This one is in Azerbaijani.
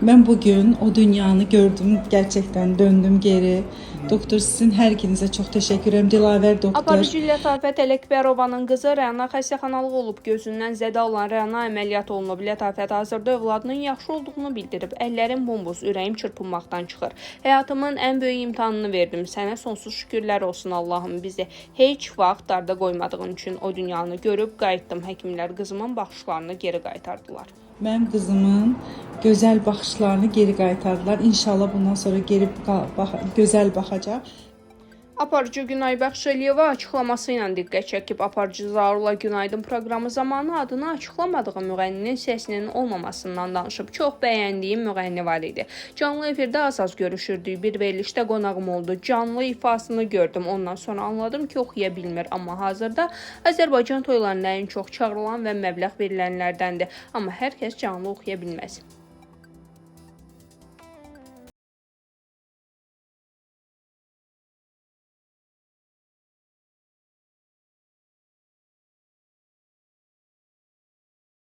Ben bugün o dünyanı gördüm. Gerçekten döndüm geri. Doktor sizin hər ikinizə çox təşəkkür edirəm. Dilavər doktor. Aparıcı Lətafət Ələkbərovanın qızı Rəna xəstəxanalı olub. Gözündən zədə alan Rəna əməliyyat olunub. Lətafət hazırda övladının yaxşı olduğunu bildirib. Əllərim bombuz, ürəyim çırpınmaqdan çıxır. Həyatımın ən böyük imtahanını verdim. Sənə sonsuz şükürlər olsun Allahım, bizi heç vaxt darda qoymadığın üçün. O dünyanı görüb qayıtdım. Həkimlər qızımın baxışlarını geri qaytardılar. Mənim qızımın gözəl baxışlarını geri qaytardılar. İnşallah bundan sonra geri gözəl baxacaq. Aparıcı Günay Bəxşəliyeva açıqlaması ilə diqqət çəkib. Aparıcı Zaurla Günaydın proqramı zamanı adını açıqlamadığı müğənninin səsinin olmamasından danışıb. Çox bəyəndiyim müğənni var idi. Canlı efirdə az-az görüşürdük. Bir verilişdə qonağım oldu. Canlı ifasını gördüm. Ondan sonra anladım ki, oxuya bilmir. Amma hazırda Azərbaycan toylarında ən çox çağrılan və məbləğ verilənlərdəndir. Amma hər kəs canlı oxuya bilməz.